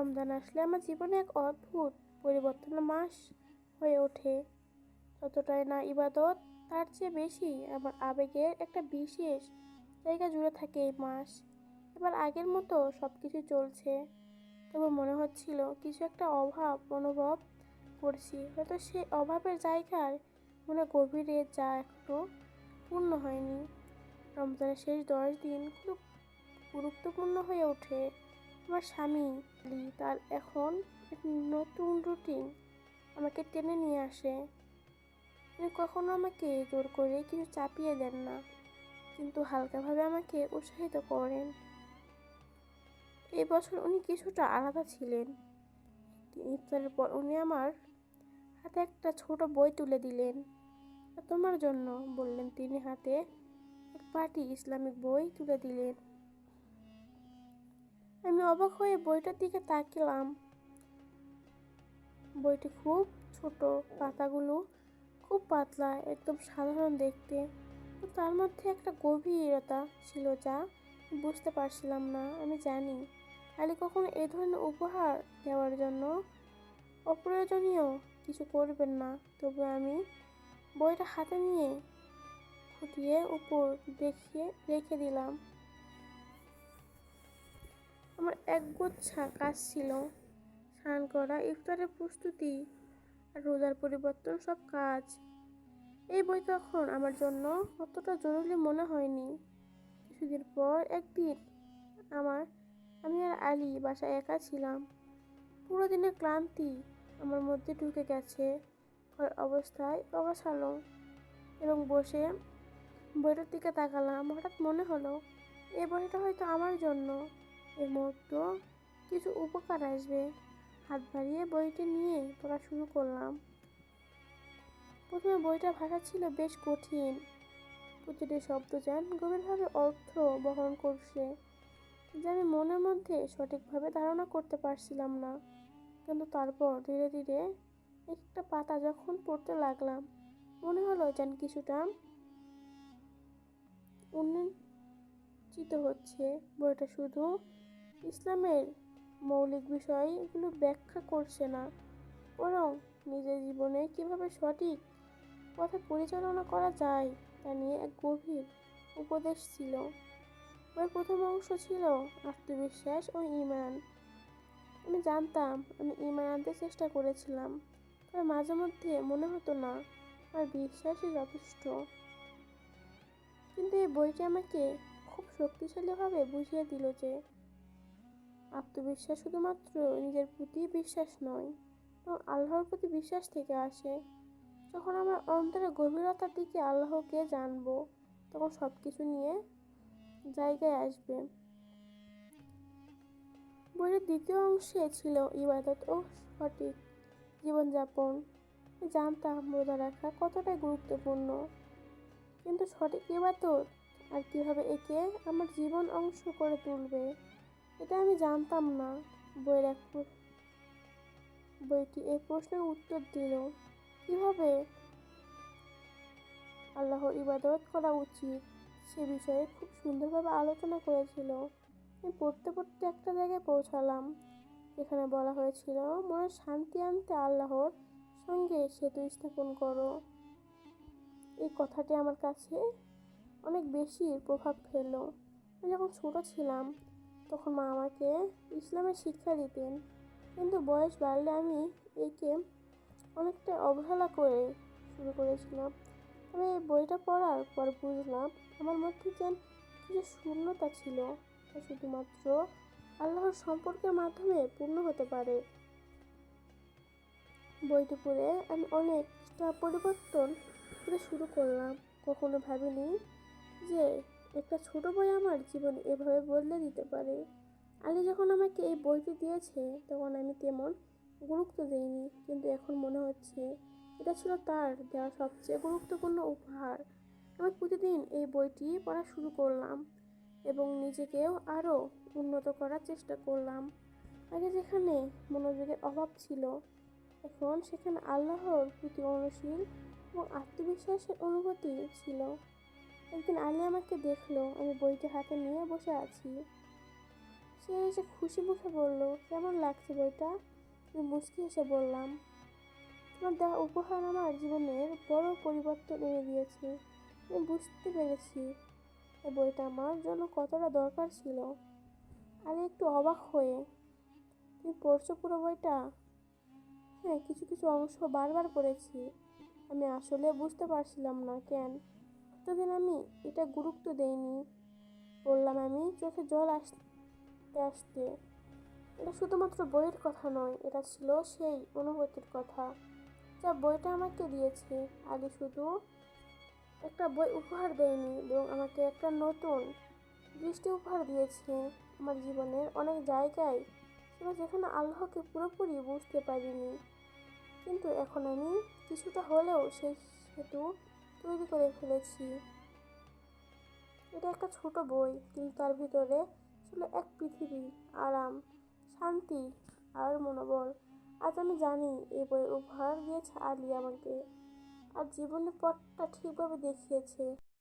রমজান আসলে আমার জীবনে এক অদ্ভুত পরিবর্তনের মাস হয়ে ওঠে। যতটাই না ইবাদত, তার চেয়ে বেশি আমার আবেগের একটা বিশেষ জায়গা জুড়ে থাকে এই মাস। এবার আগের মতো সব কিছু চলছে, তবে মনে হচ্ছিল কিছু একটা অভাব অনুভব করছি। হয়তো সেই অভাবের জায়গার মনে গভীরে যা একটু পূর্ণ হয়নি। রমজানের শেষ 10 দিন খুব গুরুত্বপূর্ণ হয়ে ওঠে। আমার স্বামী আলী তার এখন এক নতুন রুটিন আমাকে টেনে নিয়ে আসে। তিনি কখনো আমাকে জোর করে কিছু চাপিয়ে দেন না, কিন্তু হালকাভাবে আমাকে উৎসাহিত করেন। এই বছর উনি কিছুটা আলাদা ছিলেন। ইফতারের পর উনি আমার হাতে একটা ছোট বই তুলে দিলেন। তোমার জন্য, বললেন তিনি। হাতে এক পাটি ইসলামিক বই তুলে দিলেন। আমি অবাক হয়ে বইটার দিকে তাকিলাম। বইটি খুব ছোট, পাতাগুলো খুব পাতলা, একদম সাধারণ দেখতে, তো তার মধ্যে একটা গভীরতা ছিল যা বুঝতে পারছিলাম না। আমি জানি আলী কখনো এই ধরনের উপহার দেওয়ার জন্য অপ্রয়োজনীয় কিছু করবেন না, তবে আমি বইটা হাতে নিয়ে খুঁটিয়ে উপর দেখিয়ে রেখে দিলাম। আমার একগুচ্ছা কাজ ছিল, স্নান করা, ইফতারের প্রস্তুতি আর রোজার পরিবর্তন, সব কাজ। এই বই তখন আমার জন্য অতটা জরুরি মনে হয়নি। কিছুদিন পর একদিন আমি আর আলী বাসায় একা ছিলাম। পুরো দিনের ক্লান্তি আমার মধ্যে ঢুকে গেছে। ঘর অবস্থায় অগোছালো এবং বসে বইটার দিকে তাকালাম। হঠাৎ মনে হলো এই বইটা হয়তো আমার জন্য। এর মধ্যে কিছু উপকার আসবে। হাত বাড়িয়ে বইটি নিয়ে পড়া শুরু করলাম। প্রথমে বইটার ভাষা ছিল বেশ কঠিন। প্রতিটি শব্দ যেন গভীরভাবে অর্থ বহন করছে, যা আমি মনের মধ্যে সঠিকভাবে ধারণা করতে পারছিলাম না। কিন্তু তারপর ধীরে ধীরে একটা পাতা যখন পড়তে লাগলাম, মনে হলো যেন কিছুটা উন্নতিত হচ্ছে। বইটা শুধু ইসলামের মৌলিক বিষয়গুলো ব্যাখ্যা করছে না, বরং নিজের জীবনে কিভাবে সঠিক পথে পরিচালনা করা যায় তা নিয়ে এক গভীর উপদেশ ছিল। বইয়ের প্রথম অংশ ছিল আত্মবিশ্বাস ও ঈমান। আমি জানতাম আমি ঈমান আনতে চেষ্টা করেছিলাম, তবে মাঝে মধ্যে মনে হতো না আমার বিশ্বাসই যথেষ্ট। কিন্তু এই বইটি আমাকে খুব শক্তিশালীভাবে বুঝিয়ে দিল যে আত্মবিশ্বাস শুধুমাত্র নিজের প্রতি বিশ্বাস নয়, এবং আল্লাহর প্রতি বিশ্বাস থেকে আসে। যখন আমার অন্তরের গভীরতার দিকে আল্লাহকে জানবো, তখন সবকিছু নিয়ে জায়গায় আসবে। বইয়ের দ্বিতীয় অংশে ছিল ইবাদত ও সঠিক জীবনযাপন। আমি জানতাম রোজা রাখা কতটাই গুরুত্বপূর্ণ, কিন্তু সঠিক ইবাদত আর কিভাবে একে আমার জীবন অংশ করে তুলবে, এটা আমি জানতাম না। বইটি এই প্রশ্নের উত্তর দিল। কিভাবে আল্লাহর ইবাদত করা উচিত সে বিষয়ে খুব সুন্দরভাবে আলোচনা করেছিল। আমি পড়তে পড়তে একটা জায়গায় পৌঁছালাম যেখানে বলা হয়েছিল, মনের শান্তি আনতে আল্লাহর সঙ্গে সেতু স্থাপন করো। এই কথাটি আমার কাছে অনেক বেশি প্রভাব ফেললো। আমি যখন ছোট ছিলাম তখন মা আমাকে ইসলামের শিক্ষা দিতেন, কিন্তু বয়স বাড়লে আমি একে অনেকটা অবহেলা করে শুরু করেছিলাম। তবে এই বইটা পড়ার পর বুঝলাম আমার মধ্যে যেন কিছু শূন্যতা ছিল, তা শুধুমাত্র আল্লাহর সম্পর্কের মাধ্যমে পূর্ণ হতে পারে। বইটি পড়ে আমি অনেকটা পরিবর্তন হতে শুরু করলাম। কখনো ভাবিনি যে একটা ছোট বই আমার জীবনে এভাবে বদলে দিতে পারে। আলী যখন আমাকে এই বইটি দিয়েছে তখন আমি তেমন গুরুত্ব দিইনি, কিন্তু এখন মনে হচ্ছে এটা ছিল তার দেওয়া সবচেয়ে গুরুত্বপূর্ণ উপহার। আমি প্রতিদিন এই বইটি পড়া শুরু করলাম এবং নিজেকেও আরও উন্নত করার চেষ্টা করলাম। আগে যেখানে মনোযোগের অভাব ছিল, এখন সেখানে আল্লাহর প্রতি অনুশীল এবং আত্মবিশ্বাসের অনুভূতি ছিল। একদিন আলী আমাকে দেখলো আমি বইটি হাতে নিয়ে বসে আছি। সে সে এসে খুশি মুখে বলল, কেমন লাগছে বইটা? আমি মুচকি হেসে বললাম, তোমার দেওয়া উপহার আমার জীবনের বড় পরিবর্তন এনে দিয়েছে। আমি বুঝতে পেরেছি এই বইটা আমার জন্য কতটা দরকার ছিল। আর একটু অবাক হয়ে, তুমি পড়ছো পুরো বইটা? হ্যাঁ, কিছু কিছু অংশ বারবার পড়েছি। আমি আসলে বুঝতে পারছিলাম না কেন এতদিন আমি এটা গুরুত্ব দেইনি, বললাম আমি চোখে জল আসতে আসতে। এটা শুধুমাত্র বইয়ের কথা নয়, এটা ছিল সেই অনুভূতির কথা যা বইটা আমাকে দিয়েছে। আলী শুধু একটা বই উপহার দেয়নি, বরং আমাকে একটা নতুন দৃষ্টি উপহার দিয়েছে। আমার জীবনের অনেক জায়গায় ছিল যেখানে আল্লাহকে পুরোপুরি বুঝতে পারিনি, কিন্তু এখন আমি কিছুটা হলেও সেই সেতু তৈরি করে ফেলেছি। এটা একটা ছোট বই, কিন্তু তার ভিতরে ছিল এক পৃথিবী, আরাম, শান্তি আর মনোবল। আজ আমি জানি এই বই উপহার দিয়েছে আলী আমাকে, আর জীবনের পথটা ঠিকভাবে দেখিয়েছে।